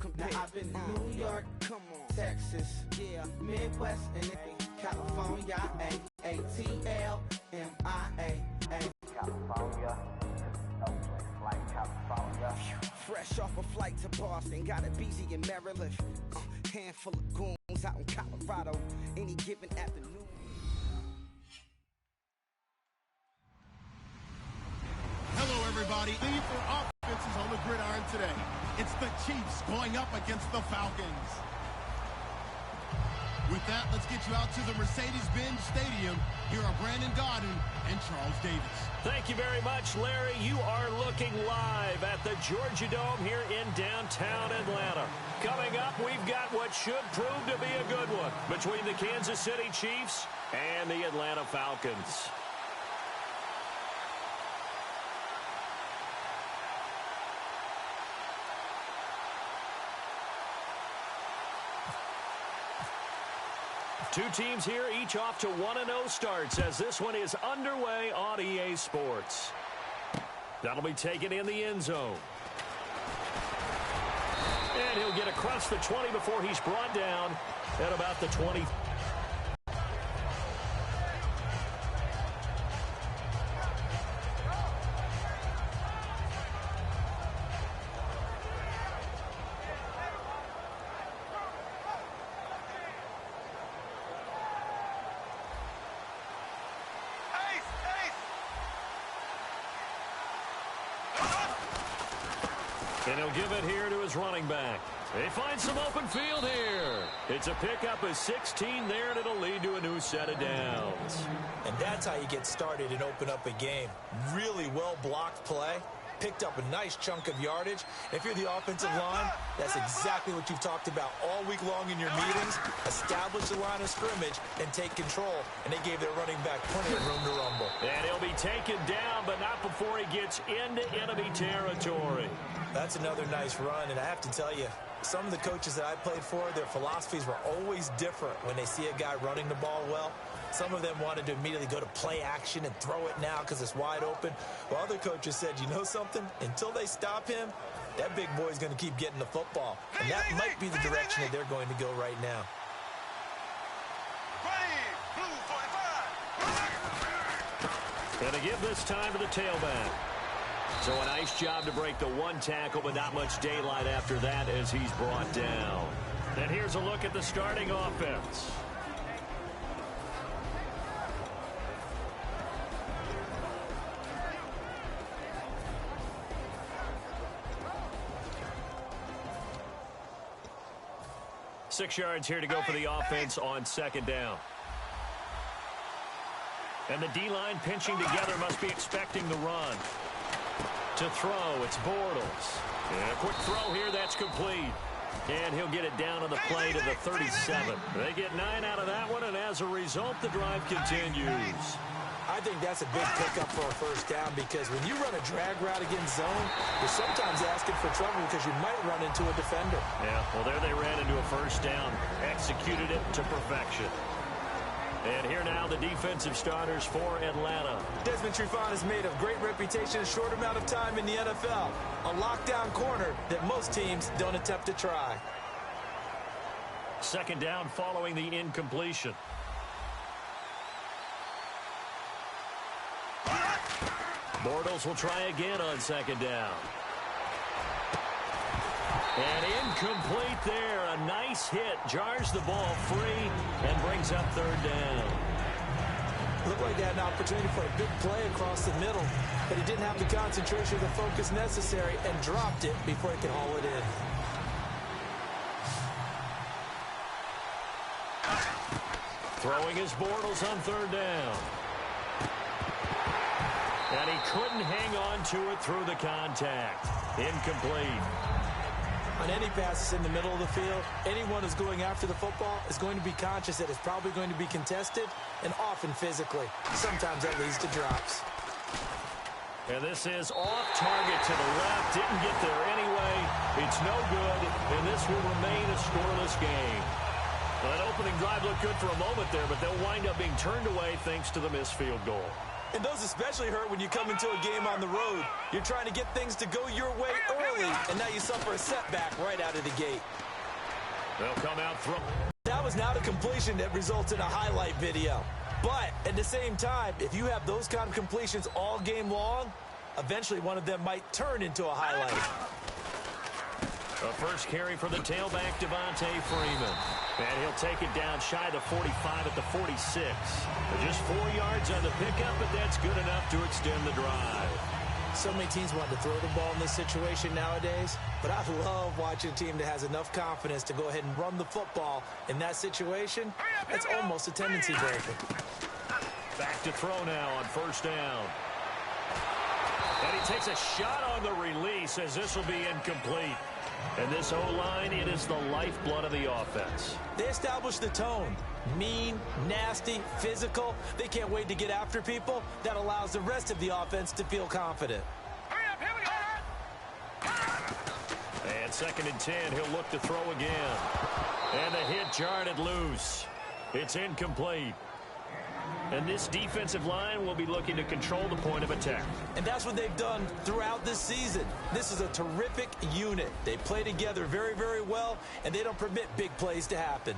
Now I've been in New York, come on, Texas, yeah, Midwest, and California, A-A-T-L-M-I-A. California, no place like California. Fresh off a flight to Boston, got a BZ in Maryland. Handful of goons out in Colorado, any given afternoon. Hello, everybody. Lead for offenses on the gridiron today. It's the Chiefs going up against the Falcons. With that, let's get you out to the Mercedes-Benz Stadium. Here are Brandon Godden and Charles Davis. Thank you very much, Larry. You are looking live at the Georgia Dome here in downtown Atlanta. Coming up, we've got what should prove to be a good one between the Kansas City Chiefs and the Atlanta Falcons. Two teams here, each off to 1-0 starts as this one is underway on EA Sports. That'll be taken in the end zone. And he'll get across the 20 before he's brought down at about the 20. And he'll give it here to his running back. They find some open field here. It's a pickup of 16 there, and it'll lead to a new set of downs. And that's how you get started and open up a game. Really well-blocked play. Picked up a nice chunk of yardage. If you're the offensive line, that's exactly what you've talked about all week long in your meetings. Establish the line of scrimmage and take control. And they gave their running back plenty of room to rumble. And he'll be taken down, but not before he gets into enemy territory. That's another nice run, and I have to tell you, some of the coaches that I played for, their philosophies were always different when they see a guy running the ball well. Some of them wanted to immediately go to play action and throw it now because it's wide open. While other coaches said, you know something? Until they stop him, that big boy's going to keep getting the football. And that might be the direction that they're going to go right now. And to give this time to the tailback. So a nice job to break the one tackle, but not much daylight after that as he's brought down. And here's a look at the starting offense. Six yards here to go for the offense on second down. And the D-line pinching together must be expecting the run. To throw, it's Bortles. And a quick throw here, that's complete. And he'll get it down on the play to the 37. They get 9 out of that one, and as a result, the drive continues. I think that's a big pickup for a first down because when you run a drag route against zone, you're sometimes asking for trouble because you might run into a defender. Yeah, well, there they ran into a first down, executed it to perfection. And here now the defensive starters for Atlanta. Desmond Trufant has made a great reputation in a short amount of time in the NFL. A lockdown corner that most teams don't attempt to try. Second down following the incompletion. Bortles will try again on second down. And incomplete there. A nice hit. Jars the ball free and brings up third down. Looked like they had an opportunity for a big play across the middle, but he didn't have the concentration or the focus necessary and dropped it before he could haul it in. Throwing his Bortles on third down. And he couldn't hang on to it through the contact. Incomplete. On any passes in the middle of the field, anyone who's going after the football is going to be conscious that it's probably going to be contested and often physically. Sometimes that leads to drops. And this is off target to the left. Didn't get there anyway. It's no good, and this will remain a scoreless game. Well, that opening drive looked good for a moment there, but they'll wind up being turned away thanks to the missed field goal. And those especially hurt when you come into a game on the road. You're trying to get things to go your way early, and now you suffer a setback right out of the gate. They'll come out through. That was not a completion that results in a highlight video. But at the same time, if you have those kind of completions all game long, eventually one of them might turn into a highlight. The first carry for the tailback, Devontae Freeman. And he'll take it down shy of the 45 at the 46. Just 4 yards on the pickup, but that's good enough to extend the drive. So many teams want to throw the ball in this situation nowadays, but I love watching a team that has enough confidence to go ahead and run the football. In that situation, that's almost a tendency breaker. Back to throw now on first down. And he takes a shot on the release as this will be incomplete. And this O-line, it is the lifeblood of the offense. They establish the tone. Mean, nasty, physical. They can't wait to get after people. That allows the rest of the offense to feel confident. And 2nd and 10, he'll look to throw again. And the hit jarred it loose. It's incomplete. And this defensive line will be looking to control the point of attack. And that's what they've done throughout this season. This is a terrific unit. They play together very, very well, and they don't permit big plays to happen.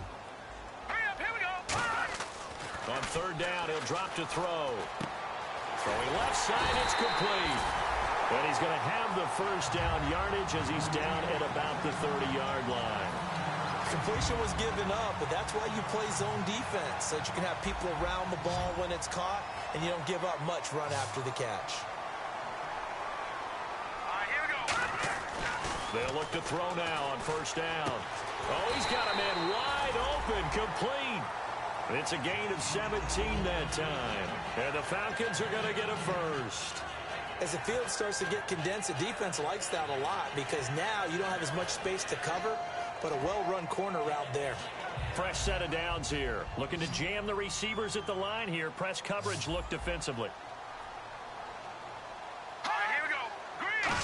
On 3rd down, he'll drop to throw. Throwing left side, it's complete. And he's going to have the first down yardage as he's down at about the 30-yard line. Completion was given up, but that's why you play zone defense, so that you can have people around the ball when it's caught, and you don't give up much run after the catch. Here we go. They'll look to throw now on first down. Oh, he's got a man wide open, complete. It's a gain of 17 that time. And the Falcons are going to get a first. As the field starts to get condensed, the defense likes that a lot because now you don't have as much space to cover, but a well-run corner route there. Fresh set of downs here. Looking to jam the receivers at the line here. Press coverage look defensively. Here we go. Green.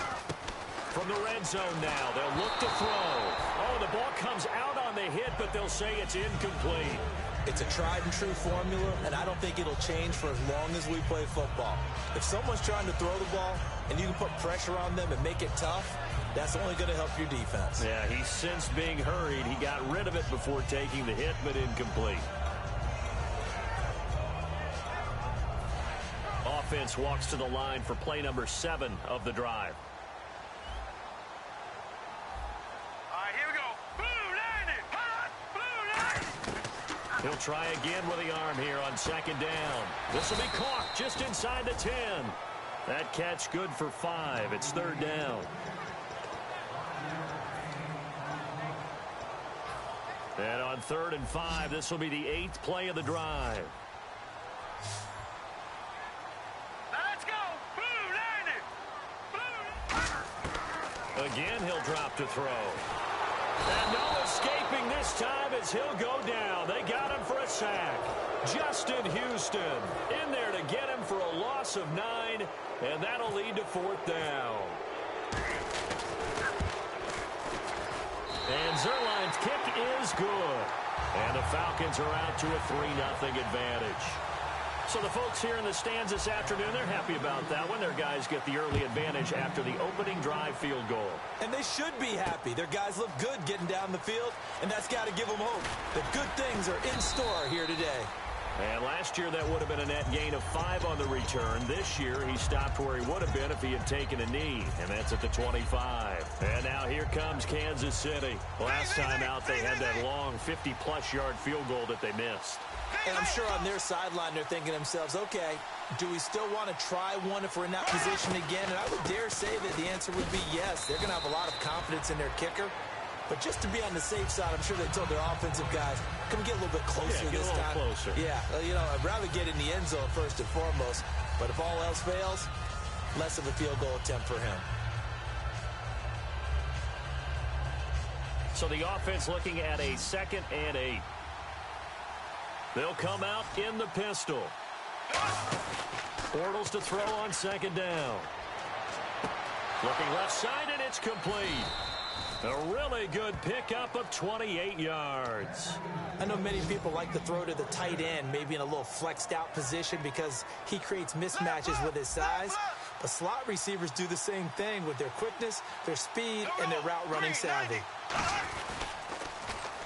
From the red zone now, they'll look to throw. Oh, the ball comes out on the hit, but they'll say it's incomplete. It's a tried-and-true formula, and I don't think it'll change for as long as we play football. If someone's trying to throw the ball and you can put pressure on them and make it tough, that's only going to help your defense. Yeah, he sensed being hurried. He got rid of it before taking the hit, but incomplete. Offense walks to the line for play number 7 of the drive. Here we go. Blue 90. Blue 90. He'll try again with the arm here on 2nd down. This will be caught just inside the 10. That catch good for 5. It's 3rd down. And on 3rd and 5, this will be the 8th play of the drive. Let's go. Blue 90. Blue. Again, he'll drop to throw. And no escaping this time as he'll go down. They got him for a sack. Justin Houston in there to get him for a loss of 9, and that'll lead to 4th down. And Zerline's kick is good. And the Falcons are out to a 3-0 advantage. So the folks here in the stands this afternoon, they're happy about that one. Their guys get the early advantage after the opening drive field goal. And they should be happy. Their guys look good getting down the field, and that's got to give them hope that good things are in store here today. And last year, that would have been a net gain of 5 on the return. This year, he stopped where he would have been if he had taken a knee, and that's at the 25. And now here comes Kansas City. Last time out, they had that long 50-plus yard field goal that they missed. And I'm sure on their sideline, they're thinking to themselves, okay, do we still want to try one if we're in that position again? And I would dare say that the answer would be yes. They're going to have a lot of confidence in their kicker. But just to be on the safe side, I'm sure they told their offensive guys, can we get a little bit closer this time? Closer. Yeah, you know, I'd rather get in the end zone first and foremost. But if all else fails, less of a field goal attempt for him. So the offense looking at a 2nd and 8. They'll come out in the pistol. Bortles to throw on 2nd down. Looking left side, and it's complete. A really good pickup of 28 yards. I know many people like to throw to the tight end, maybe in a little flexed out position because he creates mismatches with his size. But slot receivers do the same thing with their quickness, their speed, and their route running savvy.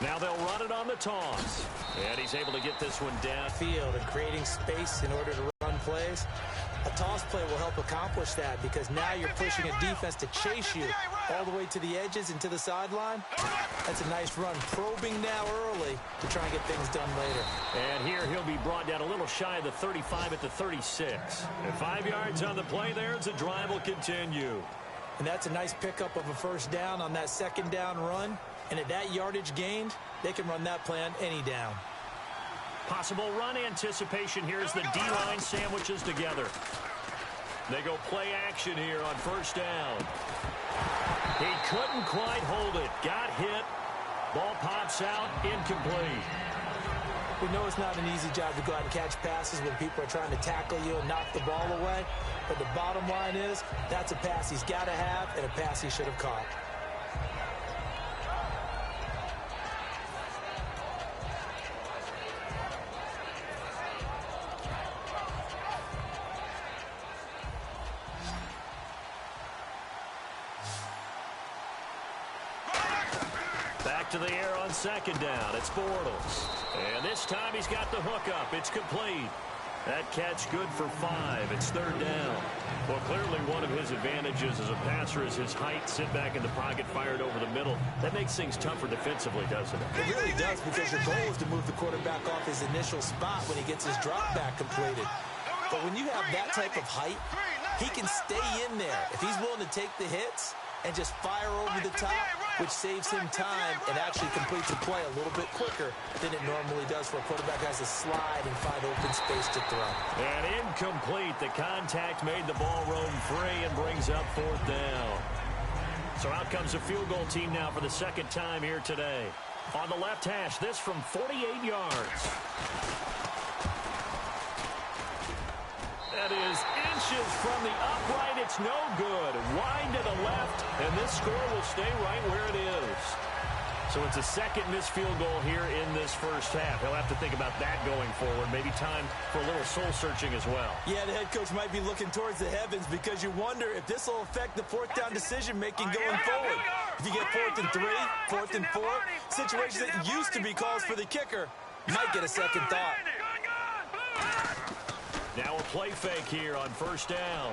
Now they'll run it on the toss. And he's able to get this one downfield And creating space in order to run plays. A toss play will help accomplish that because now you're pushing a defense to chase you all the way to the edges and to the sideline. That's a nice run, probing now early to try and get things done later. And here he'll be brought down a little shy of the 35 at the 36. And 5 yards on the play there as the drive will continue. And that's a nice pickup of a first down on that second down run. And at that yardage gained, they can run that play on any down. Possible run anticipation here as the D-line sandwiches together. They go play action here on first down. He couldn't quite hold it. Got hit. Ball pops out. Incomplete. We know it's not an easy job to go out and catch passes when people are trying to tackle you and knock the ball away. But the bottom line is, that's a pass he's got to have and a pass he should have caught. Back to the air on second down. It's Bortles. And this time he's got the hookup. It's complete. That catch good for 5. It's third down. Well, clearly one of his advantages as a passer is his height. Sit back in the pocket, fired over the middle. That makes things tougher defensively, doesn't it? It really does, because your goal is to move the quarterback off his initial spot when he gets his drop back completed. But when you have that type of height, he can stay in there if he's willing to take the hits and just fire over the top, which saves him time and actually completes the play a little bit quicker than it normally does for a quarterback who has to slide and find open space to throw. And incomplete. The contact made the ball roam free and brings up fourth down. So out comes the field goal team now for the second time here today. On the left hash, this from 48 yards. That is inches from the upright. It's no good. Wide to the left, and this score will stay right where it is. So it's a second missed field goal here in this first half. He'll have to think about that going forward. Maybe time for a little soul-searching as well. Yeah, the head coach might be looking towards the heavens because you wonder if this will affect the fourth down decision-making going forward. If you get 4th and 3, 4th and 4, situations that used to be calls for the kicker might get a second thought. Now a play fake here on first down.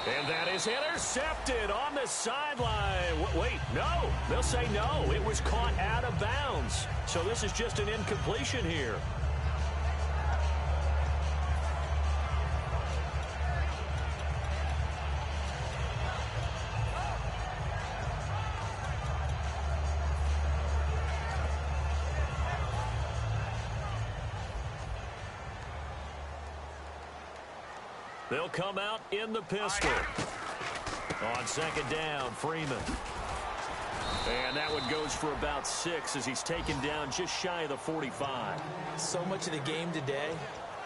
And that is intercepted on the sideline. Wait, no. They'll say no. It was caught out of bounds. So this is just an incompletion here. They'll come out in the pistol. On second down, Freeman. And that one goes for about 6 as he's taken down just shy of the 45. So much of the game today,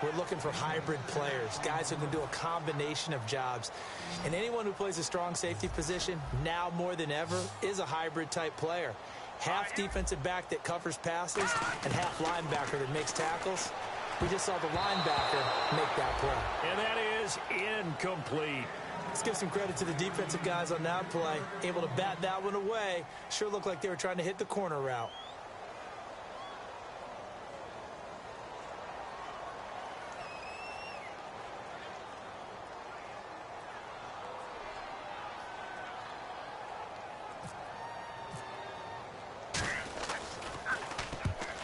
we're looking for hybrid players, guys who can do a combination of jobs. And anyone who plays a strong safety position, now more than ever, is a hybrid type player. Half defensive back that covers passes and half linebacker that makes tackles. We just saw the linebacker make that play. And that is incomplete. Let's give some credit to the defensive guys on that play. Able to bat that one away. Sure looked like they were trying to hit the corner route.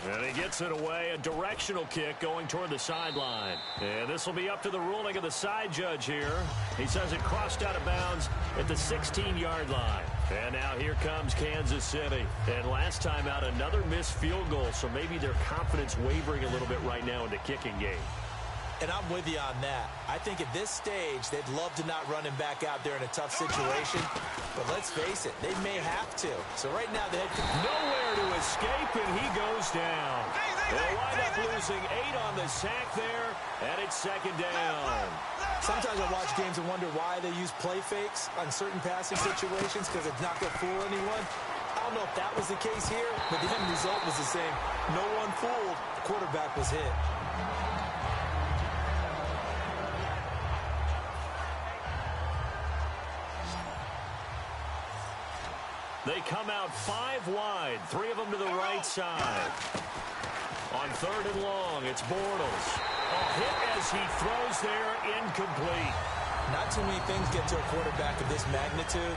And he gets it away, a directional kick going toward the sideline. And this will be up to the ruling of the side judge here. He says it crossed out of bounds at the 16-yard line. And now here comes Kansas City. And last time out, another missed field goal, so maybe their confidence wavering a little bit right now in the kicking game. And I'm with you on that. I think at this stage, they'd love to not run him back out there in a tough situation. But let's face it, they may have to. So right now, the head coach... Nowhere to escape, and he goes down. They'll wind up losing 8 on the sack there, and it's second down. Sometimes I watch games and wonder why they use play fakes on certain passing situations because it's not going to fool anyone. I don't know if that was the case here, but the end result was the same. No one fooled. The quarterback was hit. They come out 5 wide, 3 of them to the right side. On 3rd and long, it's Bortles. A hit as he throws there, incomplete. Not too many things get to a quarterback of this magnitude,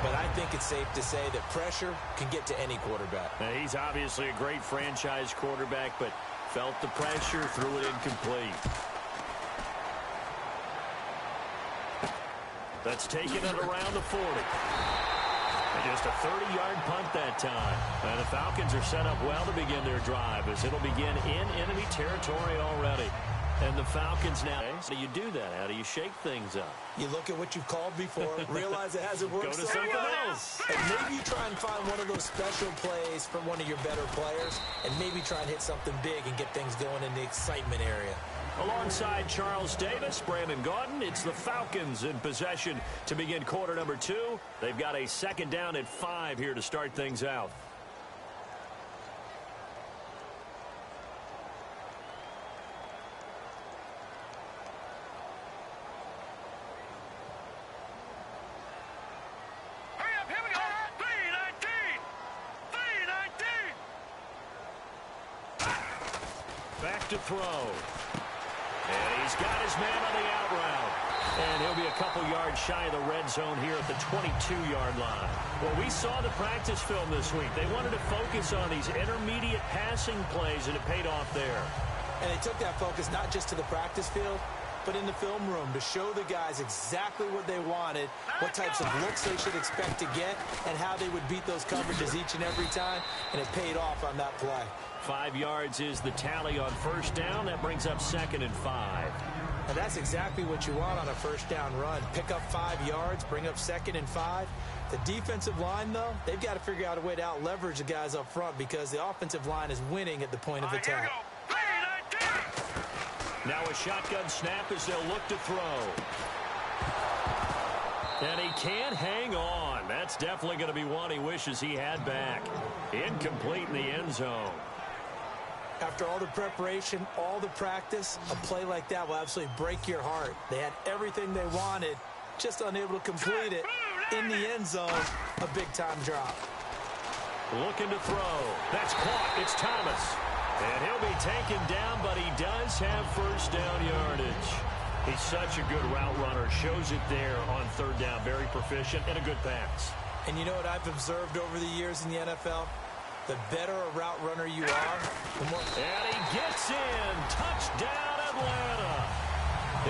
but I think it's safe to say that pressure can get to any quarterback. Now, he's obviously a great franchise quarterback, but felt the pressure, threw it incomplete. That's taken it around the 40. And just a 30-yard punt that time. And the Falcons are set up well to begin their drive as it'll begin in enemy territory already. And the Falcons now, how do you do that? How do you shake things up? You look at what you've called before, realize it hasn't worked Go to so something well. else. And maybe you try and find one of those special plays from one of your better players, and maybe try and hit something big and get things going in the excitement area. Alongside Charles Davis, Brandon Gaudin, it's the Falcons in possession to begin quarter number 2. They've got a second down at 5 here to start things out. Hurry up, here we go. 3-19. Back to throw. And he's got his man on the out route. And he'll be a couple yards shy of the red zone here at the 22-yard line. Well, we saw the practice film this week. They wanted to focus on these intermediate passing plays, and it paid off there. And they took that focus not just to the practice field, but in the film room to show the guys exactly what they wanted, what types of looks they should expect to get, and how they would beat those coverages each and every time, and it paid off on that play. 5 yards is the tally on first down. That brings up 2nd and 5. And that's exactly what you want on a first down run. Pick up 5 yards, bring up 2nd and 5. The defensive line, though, they've got to figure out a way to out-leverage the guys up front because the offensive line is winning at the point of attack. Now a shotgun snap as they'll look to throw. And he can't hang on. That's definitely going to be one he wishes he had back. Incomplete in the end zone. After all the preparation, all the practice, a play like that will absolutely break your heart. They had everything they wanted, just unable to complete it. In the end zone, a big-time drop. Looking to throw. That's caught. It's Thomas. And he'll be taken down, but he does have first down yardage. He's such a good route runner. Shows it there on 3rd down. Very proficient and a good pass. And you know what I've observed over the years in the NFL? The better a route runner you are, the more... And he gets in. Touchdown, Atlanta.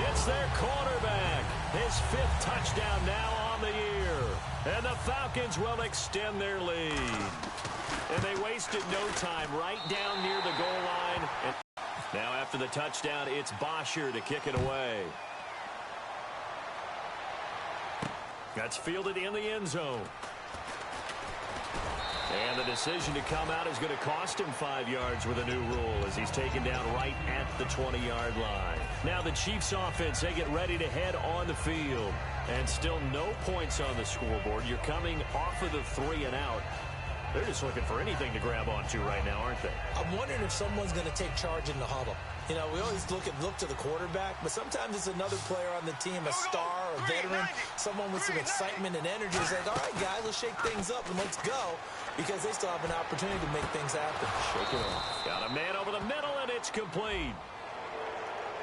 It's their quarterback. His 5th touchdown now on the year. And the Falcons will extend their lead. And they wasted no time right down near the goal line. And now after the touchdown, it's Bosher to kick it away. That's fielded in the end zone. And the decision to come out is going to cost him 5 yards with a new rule as he's taken down right at the 20-yard line. Now the Chiefs offense, they get ready to head on the field. And still no points on the scoreboard. You're coming off of the 3 and out. They're just looking for anything to grab onto right now, aren't they? I'm wondering if someone's going to take charge in the huddle. You know, we always look to the quarterback, but sometimes it's another player on the team, a star, a veteran, someone with some excitement and energy. It's like, all right, guys, let's shake things up and let's go, because they still have an opportunity to make things happen. Shake it off. Got a man over the middle, and it's complete.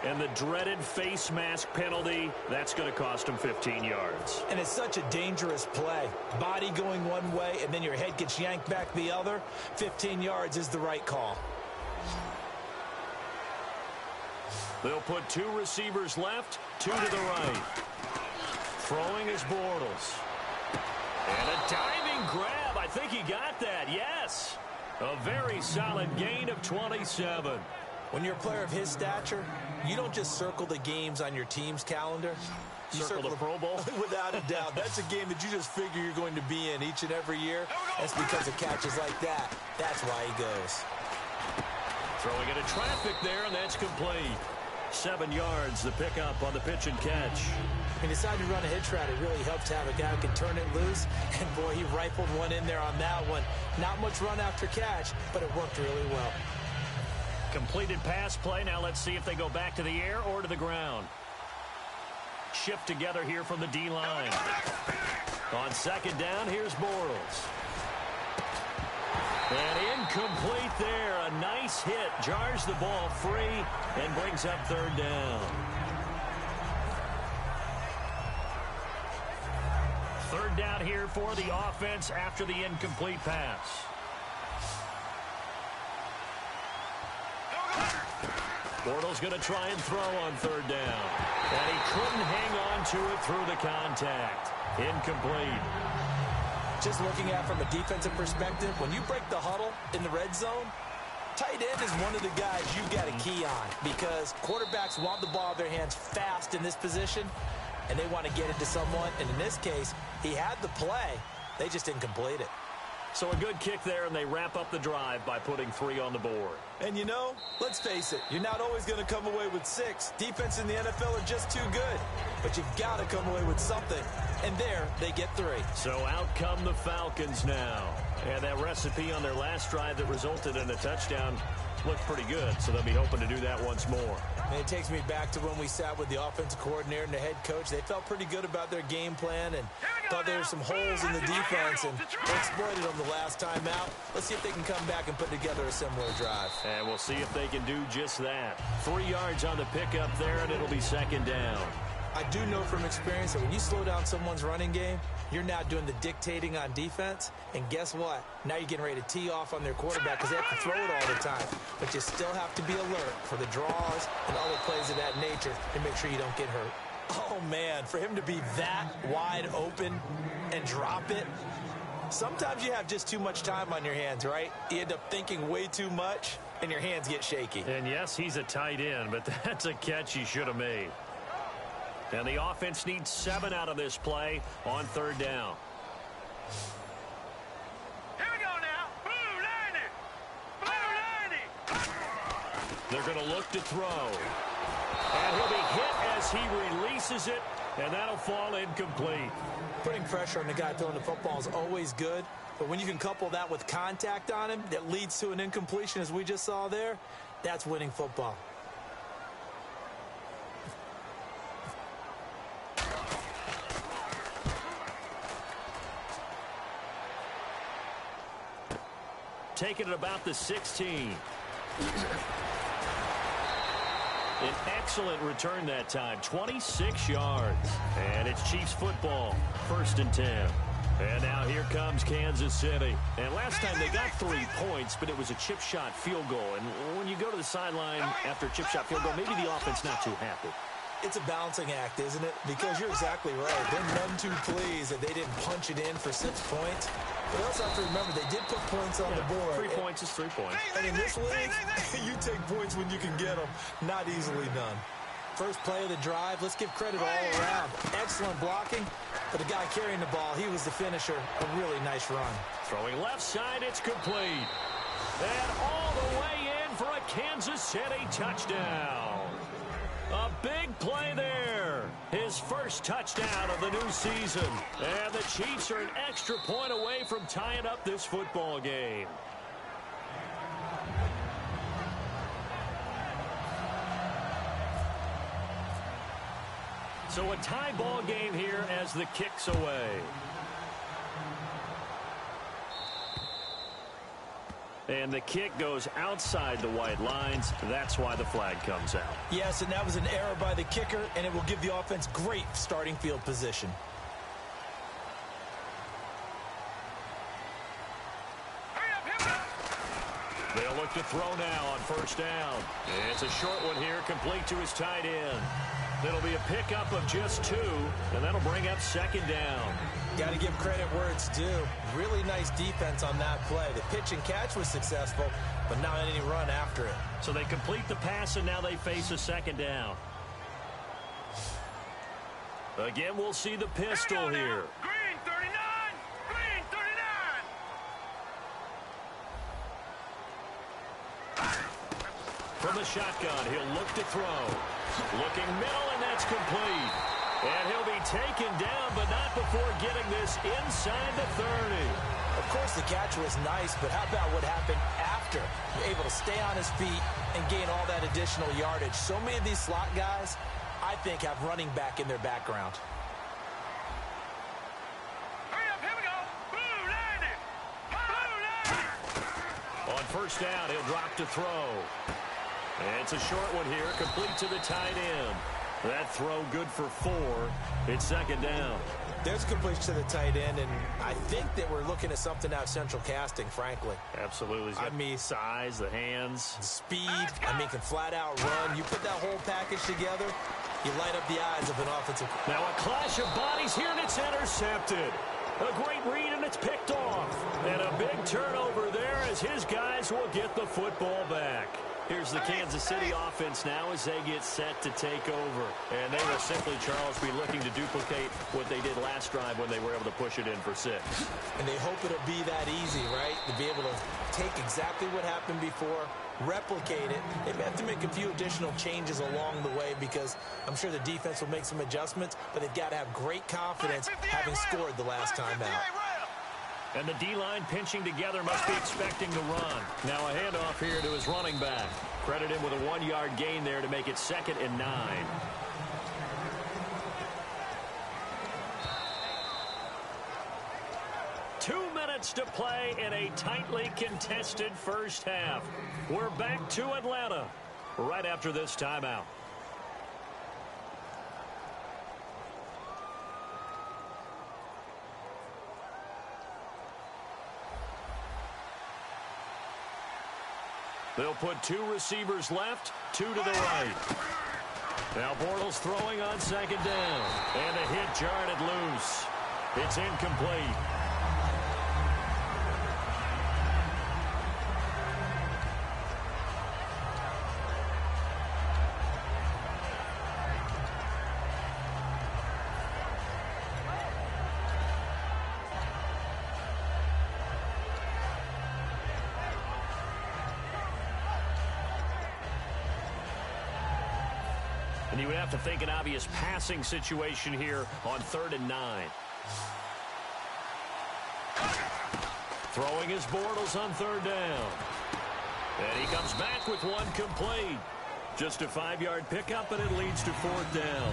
And the dreaded face mask penalty, that's going to cost him 15 yards. And it's such a dangerous play. Body going one way, and then your head gets yanked back the other. 15 yards is the right call. They'll put 2 receivers left, 2 to the right. Throwing is Bortles. And a diving grab. I think he got that. Yes. A very solid gain of 27. When you're a player of his stature, you don't just circle the games on your team's calendar. You circle the Pro Bowl? Without a doubt. That's a game that you just figure you're going to be in each and every year. That's because of catches like that. That's why he goes. Throwing into traffic there, and that's complete. 7 yards, the pickup on the pitch and catch. He decided to run a hitch route. It really helps to have a guy who can turn it loose. And, boy, he rifled one in there on that one. Not much run after catch, but it worked really well. Completed pass play. Now let's see if they go back to the air or to the ground. Shift together here from the D-line. On second down, here's Bortles. And incomplete there. A nice hit. Jars the ball free and brings up third down. Third down here for the offense after the incomplete pass. Bortles going to try and throw on third down. And he couldn't hang on to it through the contact. Incomplete. Just looking at it from a defensive perspective, when you break the huddle in the red zone, tight end is one of the guys you got a key on because quarterbacks want the ball in their hands fast in this position, and they want to get it to someone. And in this case, he had the play. They just didn't complete it. So a good kick there, and they wrap up the drive by putting 3 on the board. And, you know, let's face it, you're not always going to come away with 6. Defense in the NFL are just too good. But you've got to come away with something. And there, they get 3. So out come the Falcons now. And that recipe on their last drive that resulted in a touchdown looked pretty good, so they'll be hoping to do that once more. And it takes me back to when we sat with the offensive coordinator and the head coach. They felt pretty good about their game plan and thought there were some holes in the defense, and they exploited them the last time out. Let's see if they can come back and put together a similar drive. And we'll see if they can do just that. 3 yards on the pickup there, and it'll be second down. I do know from experience that when you slow down someone's running game, you're now doing the dictating on defense. And guess what? Now you're getting ready to tee off on their quarterback because they have to throw it all the time. But you still have to be alert for the draws and other plays of that nature to make sure you don't get hurt. Oh, man, for him to be that wide open and drop it, sometimes you have just too much time on your hands, right? You end up thinking way too much, and your hands get shaky. And, yes, he's a tight end, but that's a catch he should have made. And the offense needs 7 out of this play on third down. Here we go now. Blue 90. Blue 90. They're going to look to throw. And he'll be hit as he releases it, and that'll fall incomplete. Putting pressure on the guy throwing the football is always good, but when you can couple that with contact on him that leads to an incompletion, as we just saw there, that's winning football. Taking it about the 16. An excellent return that time, 26 yards. And it's Chiefs football, 1st and 10. And now here comes Kansas City. And last time they got 3 points, but it was a chip shot field goal. And when you go to the sideline after a chip shot field goal, maybe the offense not too happy. It's a balancing act, isn't it? Because you're exactly right. They're none too pleased that they didn't punch it in for 6 points. But you also have to remember they did put points on the board. 3 points is 3 points. And in this league, you take points when you can get them. Not easily done. First play of the drive, let's give credit all around. Excellent blocking, but the guy carrying the ball, he was the finisher. A really nice run. Throwing left side, it's complete. And all the way in for a Kansas City touchdown. A big play there. His first touchdown of the new season. And the Chiefs are an extra point away from tying up this football game. So a tie ball game here as the kick's away. And the kick goes outside the white lines. That's why the flag comes out. Yes, and that was an error by the kicker, and it will give the offense great starting field position. They'll look to throw now on 1st down. It's a short one here, complete to his tight end. It'll be a pickup of just 2, and that'll bring up 2nd down. Got to give credit where it's due. Really nice defense on that play. The pitch and catch was successful, but not any run after it. So they complete the pass, and now they face a 2nd down. Again, we'll see the pistol here. Green 39. Green 39. From the shotgun, he'll look to throw. Looking middle, and that's complete. And he'll be taken down, but not before getting this inside the 30. Of course, the catch was nice, but how about what happened after? Able to stay on his feet and gain all that additional yardage. So many of these slot guys, I think, have running back in their background. Hurry up, here we go. Blue landed. Blue landed. On first down, he'll drop to throw. And it's a short one here, complete to the tight end. That throw good for 4. It's second down. There's completion to the tight end, and I think that we're looking at something out of central casting, frankly. Absolutely. I mean, size, the hands. the speed, can flat out run. You put that whole package together, you light up the eyes of an offensive. Now a clash of bodies here, and it's intercepted. A great read, and it's picked off. And a big turnover there as his guys will get the football back. Here's the Kansas City offense now as they get set to take over. And they will simply, Charles, be looking to duplicate what they did last drive when they were able to push it in for 6. And they hope it'll be that easy, right? To be able to take exactly what happened before, replicate it. They may have to make a few additional changes along the way because I'm sure the defense will make some adjustments, but they've got to have great confidence having scored the last time out. And the D-line pinching together must be expecting to run. Now a handoff here to his running back. Credit him with a 1-yard gain there to make it 2nd and 9. Two minutes to play in a tightly contested first half. We're back to Atlanta right after this timeout. They'll put 2 receivers left, 2 to the right. Now Bortles throwing on second down. And a hit jarred it loose. It's incomplete. And you would have to think an obvious passing situation here on 3rd and 9. Throwing his Bortles on 3rd down. And he comes back with one complete. Just a 5-yard pickup, and it leads to 4th down.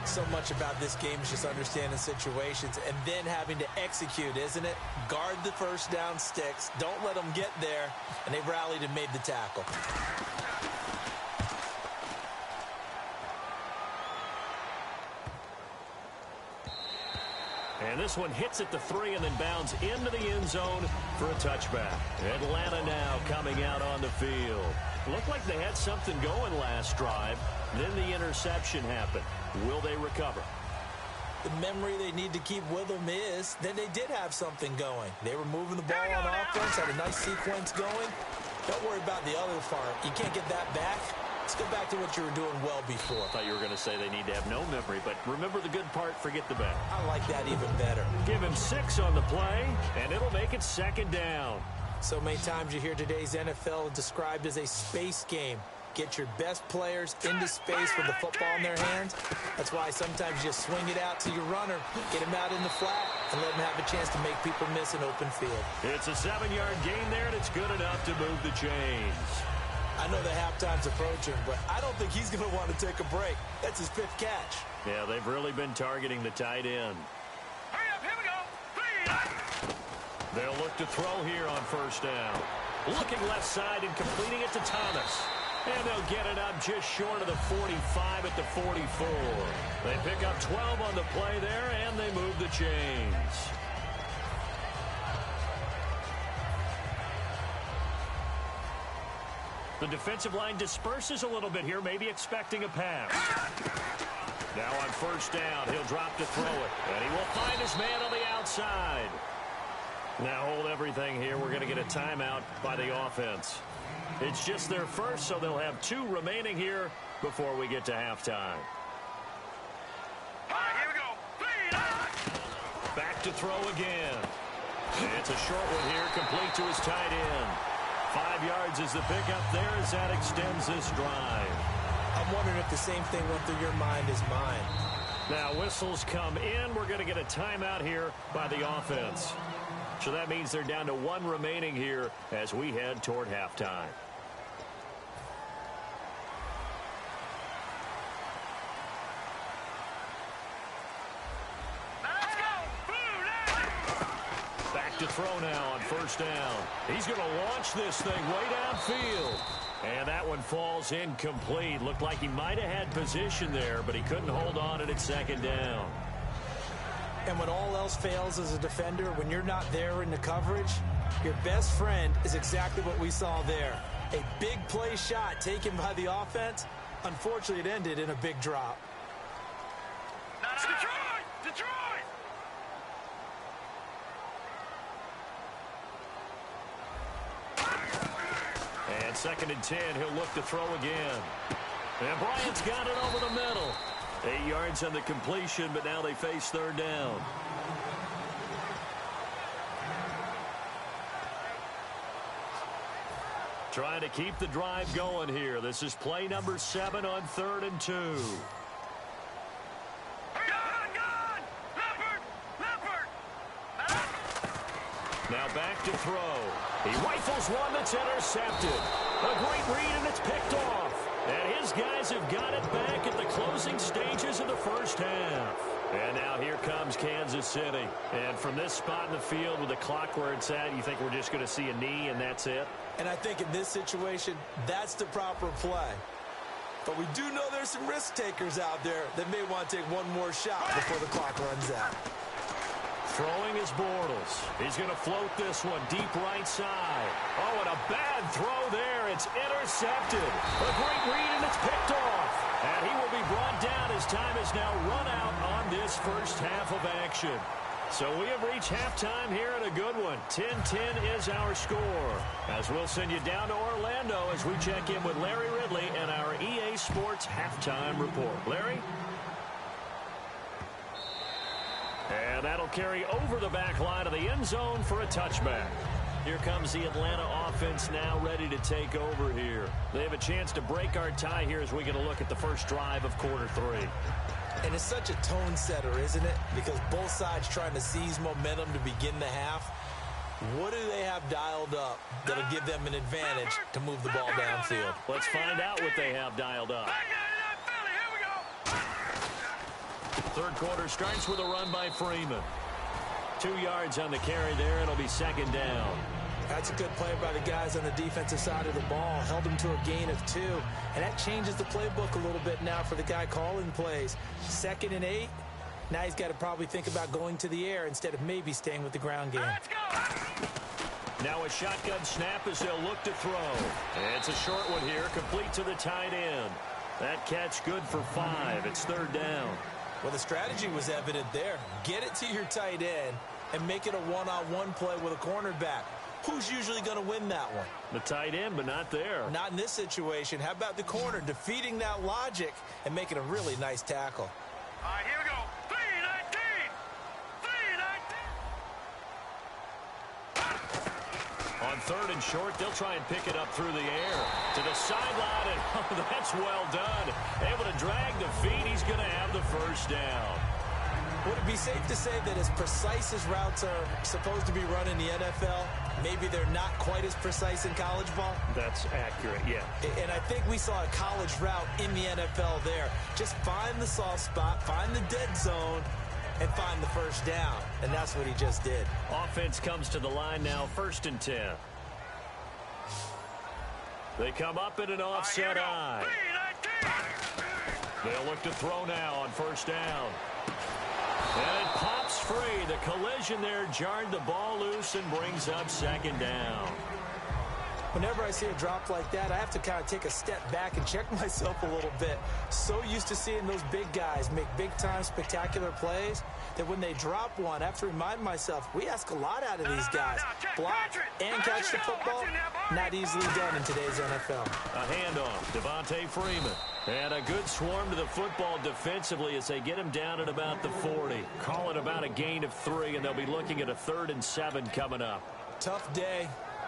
So much about this game is just understanding situations and then having to execute, isn't it? Guard the first down sticks. Don't let them get there. And they rallied and made the tackle. And this one hits at the 3 and then bounds into the end zone for a touchback. Atlanta now coming out on the field. Looked like they had something going last drive. Then the interception happened. Will they recover? The memory they need to keep with them is that they did have something going. They were moving the ball on offense, had a nice sequence going. Don't worry about the other part. You can't get that back. Let's go back to what you were doing well before. I thought you were going to say they need to have no memory, but remember the good part, forget the bad. I like that even better. Give him 6 on the play, and it'll make it 2nd down. So many times you hear today's NFL described as a space game. Get your best players into space with the football in their hands. That's why sometimes you just swing it out to your runner, get him out in the flat, and let him have a chance to make people miss an open field. It's a 7-yard gain there, and it's good enough to move the chains. I know the halftime's approaching, but I don't think he's going to want to take a break. That's his 5th catch. Yeah, they've really been targeting the tight end. Hurry up, here we go. They'll look to throw here on first down. Looking left side and completing it to Thomas. And they'll get it up just short of the 45 at the 44. They pick up 12 on the play there, and they move the chains. The defensive line disperses a little bit here, maybe expecting a pass. Now on first down, he'll drop to throw it. And he will find his man on the outside. Now hold everything here. We're going to get a timeout by the offense. It's just their first, so they'll have 2 remaining here before we get to halftime. All right, here we go. Back to throw again. And it's a short one here, complete to his tight end. 5 yards is the pickup there as that extends this drive. I'm wondering if the same thing went through your mind as mine. Now whistles come in. We're going to get a timeout here by the offense. So that means they're down to 1 remaining here as we head toward halftime. Back to throw now on first down. He's going to launch this thing way downfield. And that one falls incomplete. Looked like he might have had position there, but he couldn't hold on at its second down. And when all else fails as a defender, when you're not there in the coverage, your best friend is exactly what we saw there. A big play shot taken by the offense. Unfortunately, it ended in a big drop. Detroit! Detroit! And 2nd and 10, he'll look to throw again. And Bryant's got it over the middle. 8 yards on the completion, but now they face 3rd down. Trying to keep the drive going here. This is play number 7 on 3rd and 2. Now back to throw. He rifles one that's intercepted. A great read, and it's picked off. And his guys have got it back at the closing stages of the first half. And now here comes Kansas City. And from this spot in the field with the clock where it's at, you think we're just going to see a knee and that's it? And I think in this situation, that's the proper play. But we do know there's some risk takers out there that may want to take one more shot before the clock runs out. Throwing is Bortles. He's going to float this one deep right side. Oh, and a bad throw there. It's intercepted. A great read, and it's picked off. And he will be brought down as time is now run out on this first half of action. So we have reached halftime here in a good one. 10-10 is our score. As we'll send you down to Orlando as we check in with Larry Ridley and our EA Sports halftime report. Larry? And that'll carry over the back line of the end zone for a touchback. Here comes the Atlanta offense now ready to take over here. They have a chance to break our tie here as we get a look at the first drive of quarter 3. And it's such a tone setter, isn't it? Because both sides trying to seize momentum to begin the half. What do they have dialed up that'll give them an advantage to move the ball downfield? Let's find out what they have dialed up. Third quarter starts with a run by Freeman. 2 yards on the carry there. It'll be 2nd down. That's a good play by the guys on the defensive side of the ball. Held them to a gain of 2. And that changes the playbook a little bit now for the guy calling plays. 2nd and 8. Now he's got to probably think about going to the air instead of maybe staying with the ground game. Now a shotgun snap as they'll look to throw. And it's a short one here, complete to the tight end. That catch good for 5. It's 3rd down. Well, the strategy was evident there. Get it to your tight end and make it a one-on-one play with a cornerback. Who's usually going to win that one? The tight end, but not there. Not in this situation. How about the corner defeating that logic and making a really nice tackle? All right, here we go. 3-19. 3-19. On 3rd and short, they'll try and pick it up through the air. To the sideline, and oh, that's well done. Able to drag the feet. He's going to have the first down. Would it be safe to say that as precise as routes are supposed to be run in the NFL, maybe they're not quite as precise in college ball? That's accurate, yeah. And I think we saw a college route in the NFL there. Just find the soft spot, find the dead zone, and find the first down. And that's what he just did. Offense comes to the line now, 1st and 10. They come up in an offset eye. They'll look to throw now on 1st down. And it pops free. The collision there jarred the ball loose and brings up 2nd down. Whenever I see a drop like that, I have to kind of take a step back and check myself a little bit. So used to seeing those big guys make big-time spectacular plays that when they drop one, I have to remind myself, we ask a lot out of these guys. Block and catch the football, not easily done in today's NFL. A handoff, Devontae Freeman. And a good swarm to the football defensively as they get him down at about the 40. Call it about a gain of 3, and they'll be looking at a 3rd and 7 coming up. Tough day.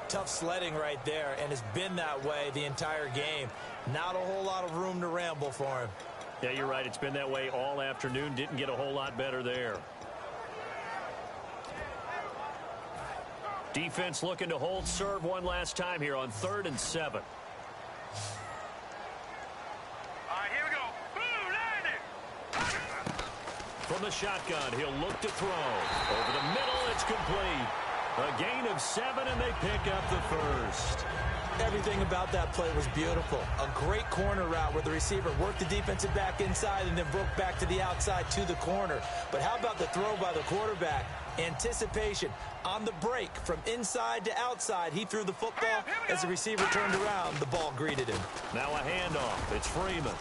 Tough sledding right there, and it's been that way the entire game. Not a whole lot of room to ramble for him. Yeah, you're right. It's been that way all afternoon. Didn't get a whole lot better there. Defense looking to hold serve one last time here on 3rd and 7. All right, here we go. Boom, landing. From the shotgun, he'll look to throw. Over the middle, it's complete. A gain of 7, and they pick up the first. Everything about that play was beautiful. A great corner route where the receiver worked the defensive back inside and then broke back to the outside to the corner. But how about the throw by the quarterback? Anticipation on the break from inside to outside. He threw the football. As the receiver turned around, the ball greeted him. Now a handoff. It's Freeman.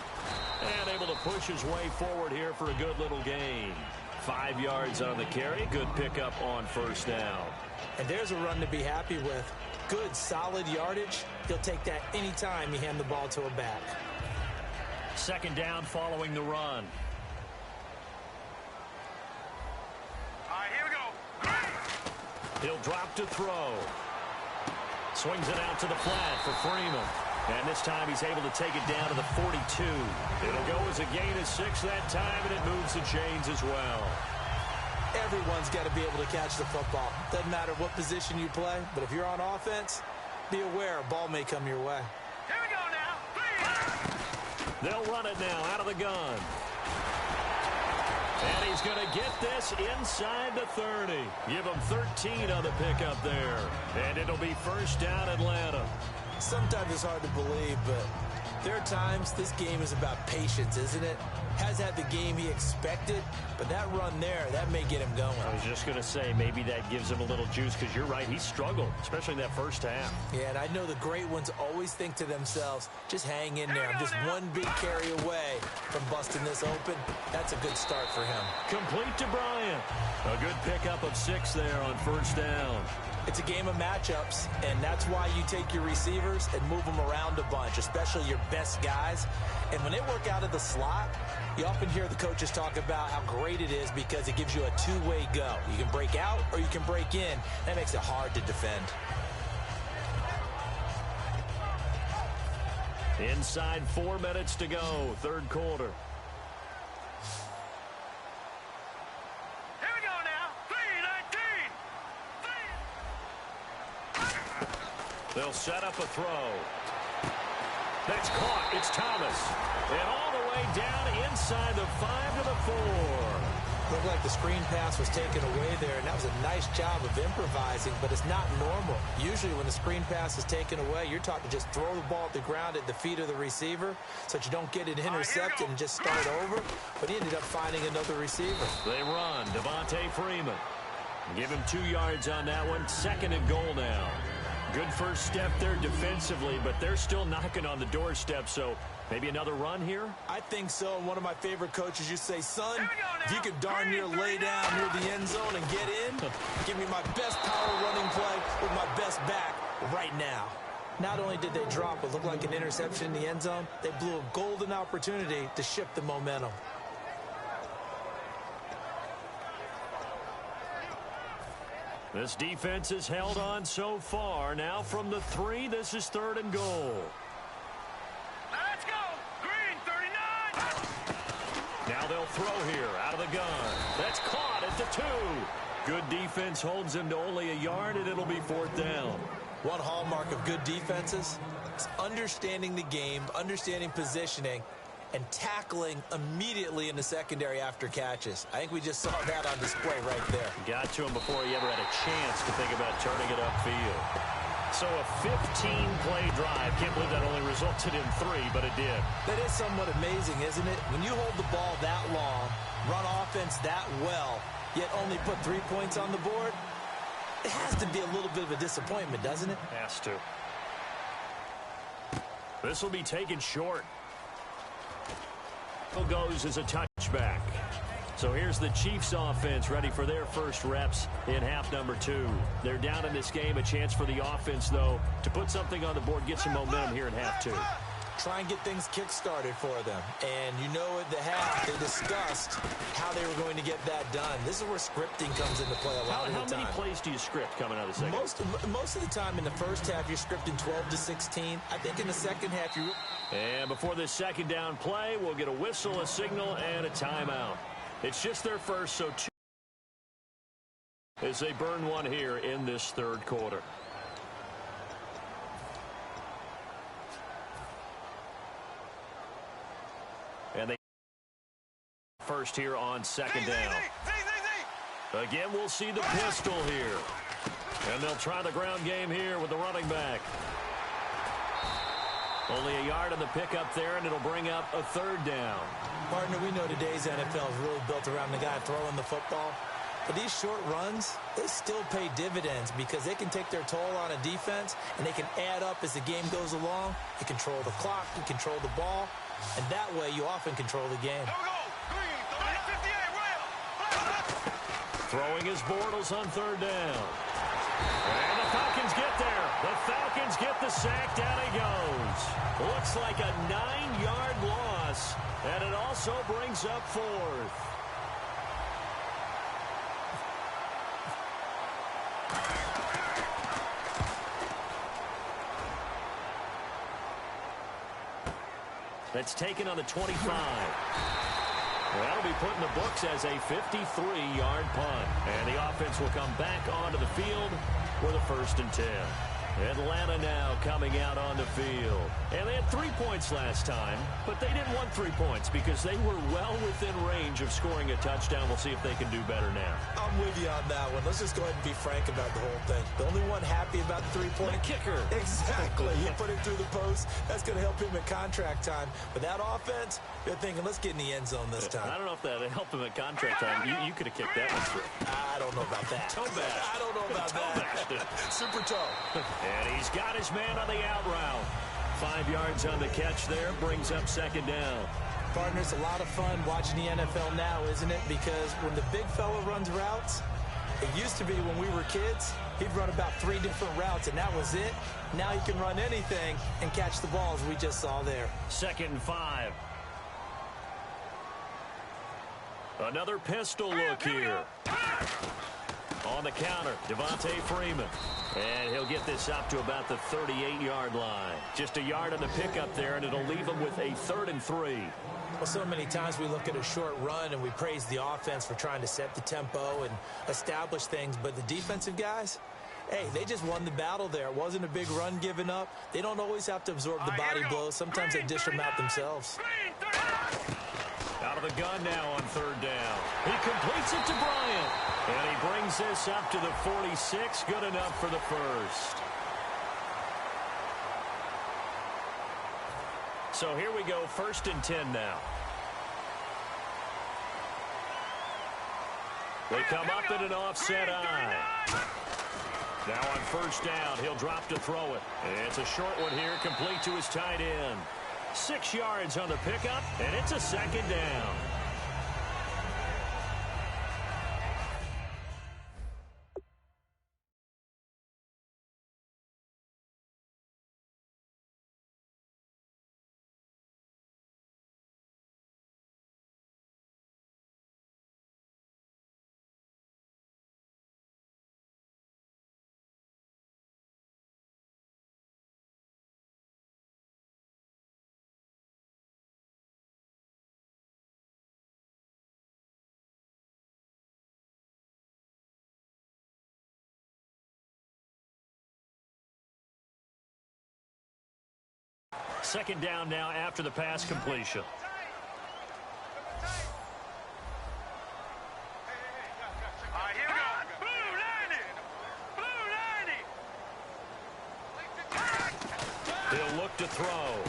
And able to push his way forward here for a good little gain. 5 yards on the carry. Good pickup on first down. And there's a run to be happy with. Good, solid yardage. He'll take that anytime you hand the ball to a back. 2nd down following the run. All right, here we go. He'll drop to throw. Swings it out to the flat for Freeman. And this time he's able to take it down to the 42. It'll go as a gain of 6 that time, and it moves the chains as well. Everyone's got to be able to catch the football. Doesn't matter what position you play, but if you're on offense, be aware a ball may come your way. Here we go now. They'll run it now out of the gun. And he's going to get this inside the 30. Give him 13 on the pickup there. And it'll be first down Atlanta. Sometimes it's hard to believe, but there are times this game is about patience, isn't it? Has had the game he expected, but that run there, that may get him going. I was just going to say, maybe that gives him a little juice, because you're right, he struggled, especially in that first half. Yeah, and I know the great ones always think to themselves, just hang in there. I'm just one big carry away from busting this open. That's a good start for him. Complete to Bryant. A good pickup of 6 there on first down. It's a game of matchups, and that's why you take your receivers and move them around a bunch, especially your best guys. And when they work out of the slot, you often hear the coaches talk about how great it is because it gives you a two-way go. You can break out or you can break in. That makes it hard to defend. Inside 4 minutes to go, 3rd quarter. Here we go now. 3-19. They'll set up a throw. That's caught. It's Thomas. And all the way down inside the 5 to the 4. Looked like the screen pass was taken away there, and that was a nice job of improvising, but it's not normal. Usually when the screen pass is taken away, you're taught to just throw the ball at the ground at the feet of the receiver so that you don't get it intercepted and just start over. But he ended up finding another receiver. They run. Devontae Freeman. Give him 2 yards on that one. 2nd and goal now. Good first step there defensively, but they're still knocking on the doorstep, so maybe another run here? I think so. And one of my favorite coaches used to say, son, if you could darn near lay down near the end zone and get in, give me my best power running play with my best back right now. Not only did they drop what looked like an interception in the end zone, they blew a golden opportunity to shift the momentum. This defense has held on so far. Now from the 3, this is 3rd and goal. Let's go. Green, 39. Now they'll throw here out of the gun. That's caught at the 2. Good defense holds him to only a yard, and it'll be 4th down. One hallmark of good defenses is understanding the game, understanding positioning, and tackling immediately in the secondary after catches. I think we just saw that on display right there. Got to him before he ever had a chance to think about turning it upfield. So a 15-play drive. Can't believe that only resulted in 3, but it did. That is somewhat amazing, isn't it? When you hold the ball that long, run offense that well, yet only put 3 points on the board, it has to be a little bit of a disappointment, doesn't it? Has to. This will be taken short. Goes as a touchback. So here's the Chiefs offense ready for their first reps in half number 2. They're down in this game. A chance for the offense, though, to put something on the board, get some momentum here in half 2. Try and get things kick-started for them. And you know at the half, they they discussed how they were going to get that done. This is where scripting comes into play a lot of the time. How many plays do you script coming out of the second? Most of the time in the first half, you're scripting 12 to 16. I think in the second half, you... And before this second down play, we'll get a whistle, a signal, and a timeout. It's just their first, so two as they burn one here in this third quarter. And they first here on second down. Again, we'll see the pistol here. And they'll try the ground game here with the running back. Only a yard on the pickup there, and it'll bring up a third down. Partner, we know today's NFL is really built around the guy throwing the football. But these short runs, they still pay dividends because they can take their toll on a defense, and they can add up as the game goes along. You control the clock, you control the ball, and that way you often control the game. Throwing his Bortles on third down. And the Falcons get there. The Falcons get the sack. Down he goes. Looks like a 9-yard loss, and it also brings up fourth. That's taken on the 25. That'll be put in the books as a 53-yard punt. And the offense will come back onto the field with a 1st and 10. Atlanta now coming out on the field. And they had 3 points last time, but they didn't want 3 points because they were well within range of scoring a touchdown. We'll see if they can do better now. I'm with you on that one. Let's just go ahead and be frank about the whole thing. The only one happy about the 3-point... The kicker. Exactly. You put it through the post. That's going to help him at contract time. But that offense, they're thinking, let's get in the end zone this time. I don't know if that helped him at contract time. You could have kicked that one through. I don't know about that. Toe bash. I don't know about that. Super toe. And he's got his man on the out route. 5 yards on the catch there. Brings up second down. Partner, it's a lot of fun watching the NFL now, isn't it? Because when the big fella runs routes, it used to be when we were kids, he'd run about 3 different routes, and that was it. Now he can run anything and catch the balls we just saw there. 2nd and 5. Another pistol look here. On the counter, Devontae Freeman. And he'll get this up to about the 38-yard line. Just a yard on the pickup there, and it'll leave him with a 3rd and 3. Well, so many times we look at a short run and we praise the offense for trying to set the tempo and establish things. But the defensive guys, hey, they just won the battle there. It wasn't a big run given up. They don't always have to absorb the body blows. Sometimes they dish them out themselves. Out of the gun now on 3rd down. He completes it to Bryant. And he brings this up to the 46. Good enough for the first. So here we go, 1st and 10 now. They come up in an offset eye. Now on 1st down, he'll drop to throw it. It's a short one here, complete to his tight end. 6 yards on the pickup, and it's a 2nd down. Second down now after the pass completion. Here we go. Blue line. He'll look to throw.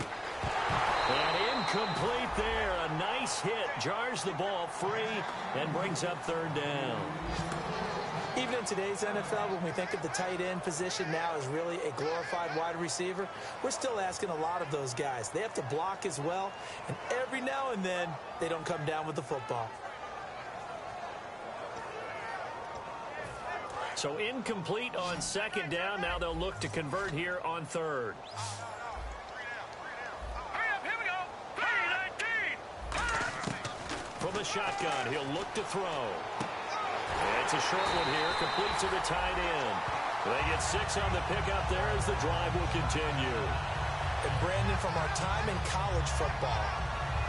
And incomplete there. A nice hit. Jars the ball free and brings up 3rd down. Even in today's NFL, when we think of the tight end position now as really a glorified wide receiver, we're still asking a lot of those guys. They have to block as well, and every now and then, they don't come down with the football. So incomplete on 2nd down. Now they'll look to convert here on 3rd. the shotgun. He'll look to throw. It's a short one here. Complete to the tight end. They get 6 on the pickup there as the drive will continue. And Brandon, from our time in college football,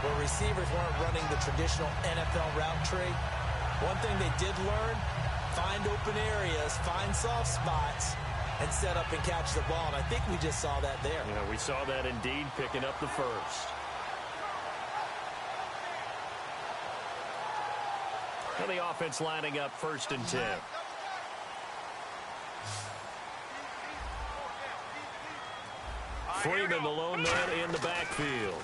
where receivers weren't running the traditional NFL route tree, one thing they did learn, find open areas, find soft spots, and set up and catch the ball. And I think we just saw that there. Yeah, we saw that indeed, picking up the first. And the offense lining up 1st and 10. Freeman, the lone man in the backfield.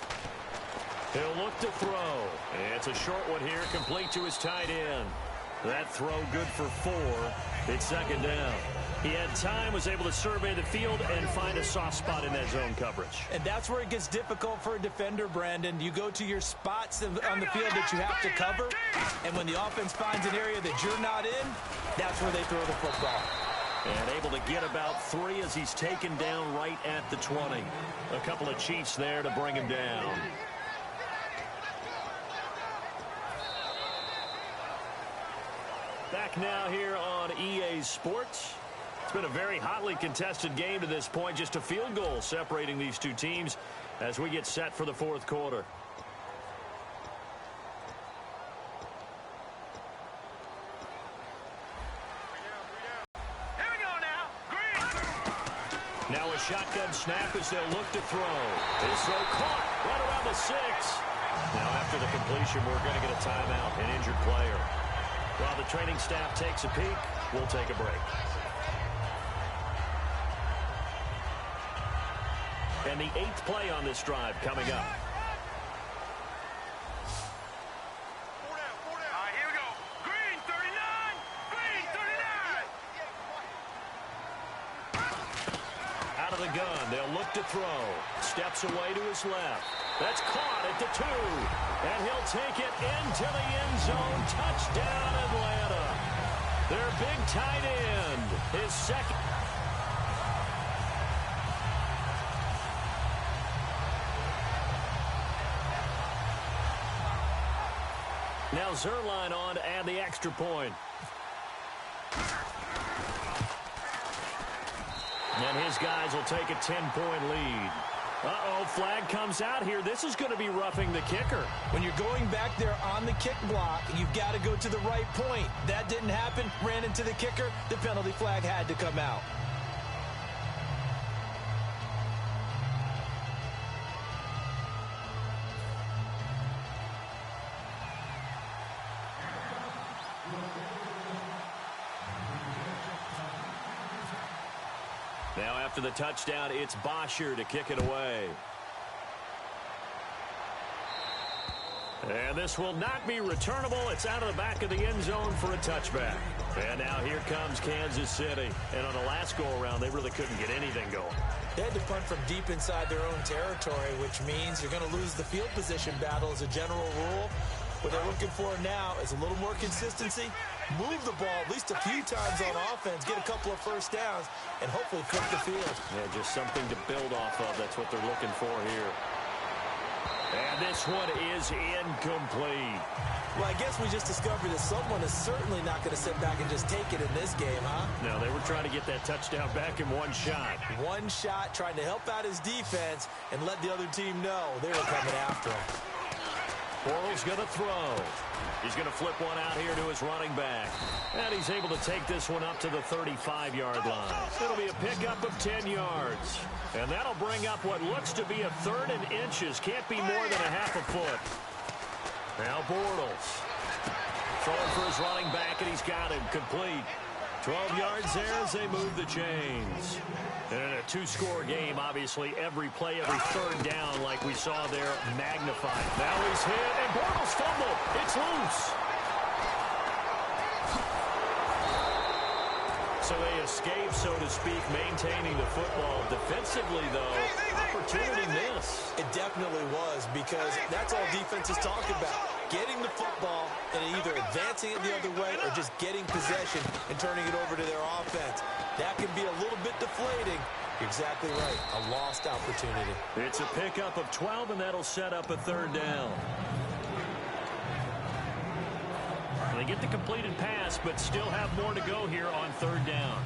He'll look to throw. It's a short one here, complete to his tight end. That throw good for 4. It's 2nd down. He had time, was able to survey the field and find a soft spot in that zone coverage. And that's where it gets difficult for a defender, Brandon. You go to your spots on the field that you have to cover, and when the offense finds an area that you're not in, that's where they throw the football. And able to get about 3 as he's taken down right at the 20. A couple of Chiefs there to bring him down. Back now here on EA Sports. It's been a very hotly contested game to this point. Just a field goal separating these two teams as we get set for the 4th quarter. Here we go now. Green. Now a shotgun snap as they'll look to throw. This throw caught right around the 6. Now after the completion, we're going to get a timeout, an injured player. While the training staff takes a peek, we'll take a break. And the 8th play on this drive coming up. All right, here we go. Green 39. Green 39. Out of the gun, they'll look to throw. Steps away to his left. That's caught at the 2. And he'll take it into the end zone. Touchdown, Atlanta. Their big tight end. His 2nd. Now Zerline on to add the extra point. And his guys will take a 10-point lead. Uh-oh, flag comes out here. This is going to be roughing the kicker. When you're going back there on the kick block, you've got to go to the right point. That didn't happen. Ran into the kicker. The penalty flag had to come out. Now after the touchdown, it's Bosher to kick it away. And this will not be returnable. It's out of the back of the end zone for a touchback. And now here comes Kansas City. And on the last go-around, they really couldn't get anything going. They had to punt from deep inside their own territory, which means you're going to lose the field position battle as a general rule. What they're looking for now is a little more consistency, move the ball at least a few times on offense, get a couple of first downs, and hopefully flip the field. Yeah, just something to build off of. That's what they're looking for here. And this one is incomplete. Well, I guess we just discovered that someone is certainly not going to sit back and just take it in this game, huh? No, they were trying to get that touchdown back in one shot. One shot, trying to help out his defense and let the other team know they were coming after him. Bortles going to throw. He's going to flip one out here to his running back. And he's able to take this one up to the 35-yard line. It'll be a pickup of 10 yards. And that'll bring up what looks to be a 3rd and inches. Can't be more than a half a foot. Now Bortles throwing for his running back, and he's got him complete. 12 yards there as they move the chains. And in a 2-score game, obviously, every play, every 3rd down, like we saw there, magnified. Now he's hit, and Bortles fumbled. It's loose. So they escape, so to speak, maintaining the football. Defensively, though, opportunity miss. It definitely was, because that's all defense is talking about. Getting the football and either advancing it the other way or just getting possession and turning it over to their offense. That can be a little bit deflating. You're exactly right. A lost opportunity. It's a pickup of 12, and that'll set up a 3rd down. They get the completed pass, but still have more to go here on third down.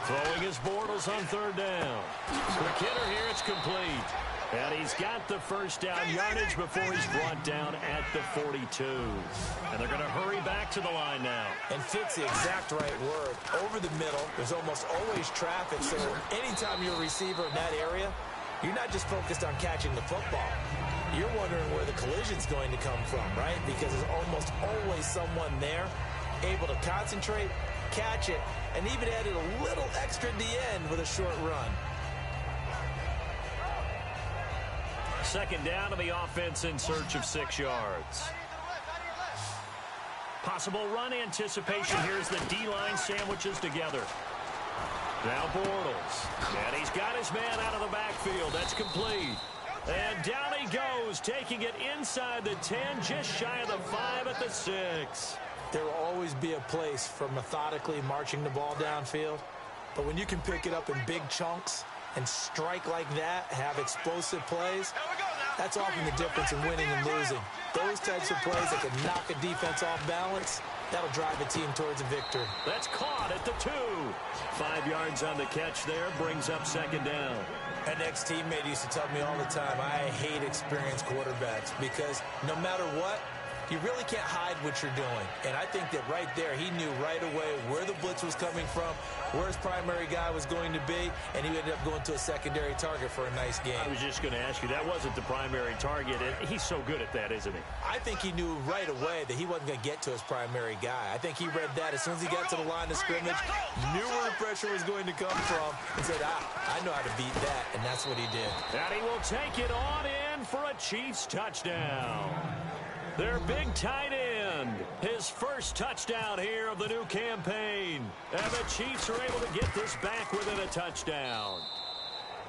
Throwing his Bortles on third down. Quick hitter here, it's complete. And he's got the first down yardage before he's brought down at the 42. And they're going to hurry back to the line now. And fit's the exact right word. Over the middle, there's almost always traffic. So anytime you're a receiver in that area, you're not just focused on catching the football. You're wondering where the collision's going to come from, right? Because there's almost always someone there able to concentrate, catch it, and even added a little extra at the end with a short run. Second down to the offense in search of 6 yards. Possible run anticipation here as the D-line sandwiches together. Now Bortles. And he's got his man out of the backfield. That's complete. And down he goes, taking it inside the 10, just shy of the 5 at the 6. There will always be a place for methodically marching the ball downfield. But when you can pick it up in big chunks and strike like that, have explosive plays, that's often the difference in winning and losing. Those types of plays that can knock a defense off balance, that'll drive a team towards a victory. That's caught at the 2. 5 yards on the catch there, brings up second down. An ex-teammate used to tell me all the time, I hate experienced quarterbacks because no matter what, you really can't hide what you're doing. And I think that right there, he knew right away where the blitz was coming from, where his primary guy was going to be, and he ended up going to a secondary target for a nice game. I was just going to ask you, that wasn't the primary target. He's so good at that, isn't he? I think he knew right away that he wasn't going to get to his primary guy. I think he read that as soon as he got to the line of scrimmage, knew where the pressure was going to come from, and said, I know how to beat that, and that's what he did. And he will take it on in for a Chiefs touchdown. Their big tight end, his first touchdown here of the new campaign. And the Chiefs are able to get this back within a touchdown.